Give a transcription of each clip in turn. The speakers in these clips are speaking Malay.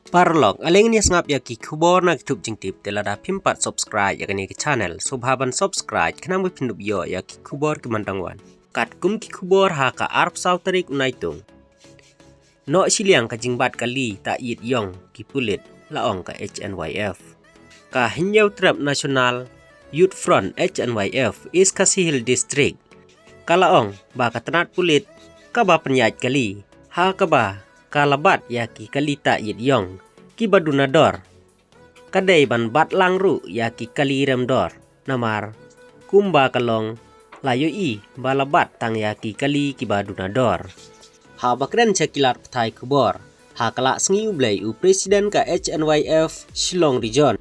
Parlog, aling ni ngap ya ki kubor na YouTube jing tip telada pimpat subscribe ya kani ki channel subhaban subscribe kenang bi pindup yo ya ki kubor ki mandangwan. Kat kum ki kubor ha ka arp sautarik unaitung. No siliang ka jingbat kali ta yit yong ki pulit laong ka HNYF. Ka Hinyau Trap National Youth Front HNYF is Kasihil District. Kalaong ba ka tanat pulit ka ba penyat kali ha ka ba kalabat ya ki kalita yit yong ki badunador kadai ban bat langru ya ki kali remdor namar kumba kalong layo i balabat tang ya ki kali ki badunador ha bakren cekilar petai kubor ha kala sengi ublay u presiden ka HNYF Shillong Region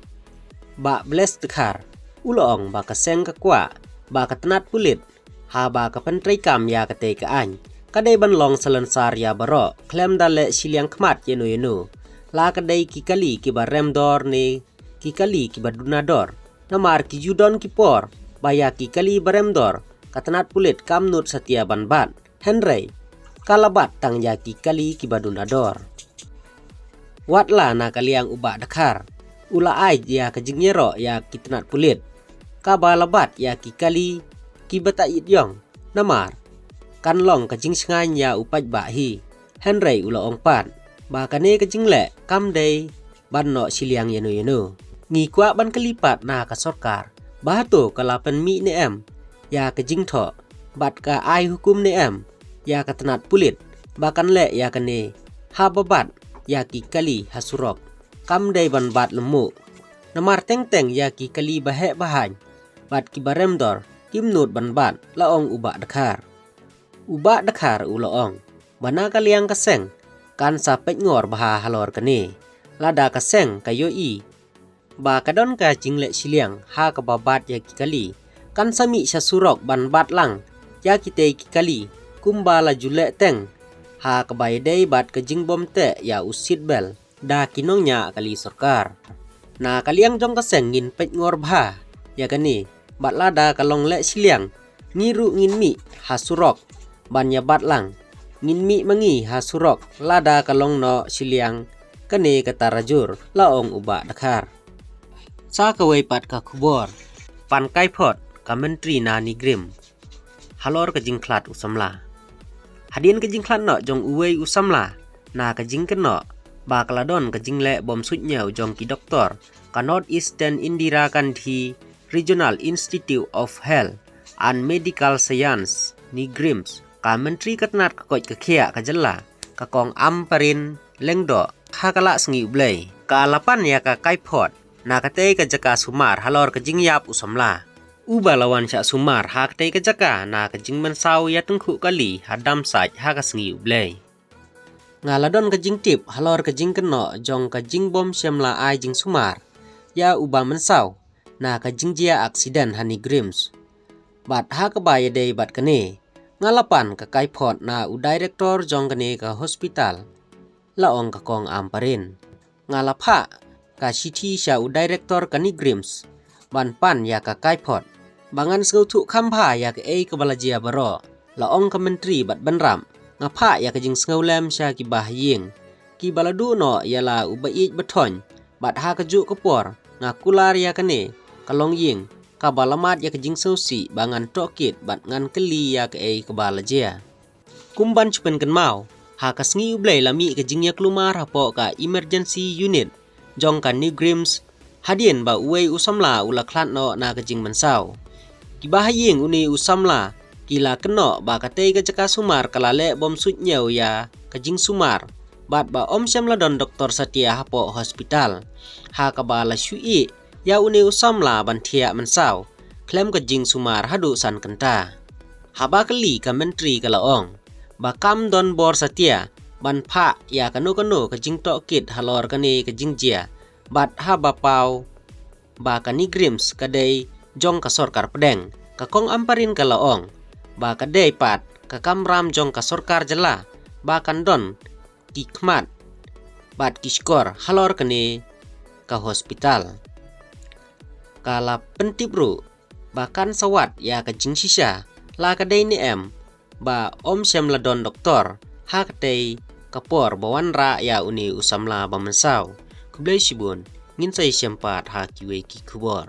ba bless tekar ulong ba kaseng ka kwa ba katanat pulit ha ba ka pentrai kam ya kate ka any kadai ban long selensar ya baro klem dale siliang kmat yenu la kadai ki kali ki barem dor ne ki kali ki badunador namar ki judon ki por baya ki kali barem dor katanat pulit kamnut setia ban bat henry kalabat tang ya ki kali ki badunador watla na kaliang uba dakar ula ai ya kejingyero ya ki tanat pulit kabalabat ya ki kali ki bata yong namar kan long kajing sengai ya upaj bahi henry ula ong pan ba kane kajing le kam day ban no siliang yenu ngi kwa ban kelipat na ka sorkar ba to kalapan mi ne em ya kajing tho bat ka ai hukum ne em ya katanat pulit bakan le ya kane ha babat ya ki kali hasurok kam day ban bat lemu namar teng ya ki kali bahe bahan bat ki barem dor kimnut ban bat laong uba dakar uba dakar uloong bana kaliang kaseng kan sapet ngor baha halor kene lada kaseng kayo i ba kadon ka jingle siliang ha ka babat ya kali kan sami surok ban bat lang ya kite kali kumbala jule teng ha ka baydei bat ka jingbom te ya usit bel da kinongnya kali sorkar na kaliang jong kaseng ngin pet ngor baha ya kene bat lada kalong le siliang ngiru ngin mi hasurok banya bat lang ngin mi mangi hasurok lada kalong no siliang kane katarajur laong uba dakar sa kawai pat ka kubor pan kai phot ka menteri na ni grim halor ka jingklat usamla hadin ka jingklat no jong uwei usamla na ka jingkeno ba kaladon ka jingle bom sutnya jong ki doktor ka North Eastern Indira Gandhi Regional Institute of Health and Medical Science ni grims ka menteri katnat kakoj kakia kajela kakong amparin lengdo kakala sengi ublay ka alapan ya ka kaipot na katay kajaka sumar halor kajing yap usamla uba lawan sya sumar ha katay kajaka na kajing mensaw ya tengku kali hadam saj ha ka sengi ublay ngaladon kajing tip halor kajing keno jong kajing bom syamla ay jing sumar ya uba mensaw na kajing jia aksiden hani grims bat ha kabaya day bat kene ngalapan ka kaipot na u director jong kane ka hospital laong ka kong amparin ngalapha ka city sya u director kani grims ban pan ya ka kaipot bangan senguthu khampa ya ka ka balajia baro laong ka menteri bat banram ngapha ya ka jing sengulem sya ki bahying ki baladu no yala u bait bathon bat ha ka ju kapor ngakular ya kane kalong ying kabalamat ya kajing sausi bangan tokit bat ngan keli ya ke kabalajia kumban chupen kan mau ha kasngi ublay lami kajing ya klumar hapo ka emergency unit jong kan new grims hadien ba uwei usamla ula klat no na kajing mensaw kibahaying uni usamla kila keno ba katay kajaka sumar kalale bom sutnyaw ya kajing sumar bat ba om syamla don doktor Satya hapo hospital ha kabala syui ya uni usamla bantia mensaw klem kajing sumar hadu san kenta haba kali ka menteri kalaong bakam don bor Satya ban pha ya kanu kajing tokit halor kane kajing jia bat haba pau ba kani grims kadai jong ka sorkar pedeng ka kong amparin kalaong ba kadai pat ka kamram jong ka sorkar jela ba kan don kikmat bat kiskor halor kane ka hospital kala pentibru bahkan sawat ya kajing sisa la kadai ni em ba om syam ladon doktor ha kadai kapor bawan ra ya uni usamla bamensau kublai shibun ngin sai syampat ha kiwe ki kubor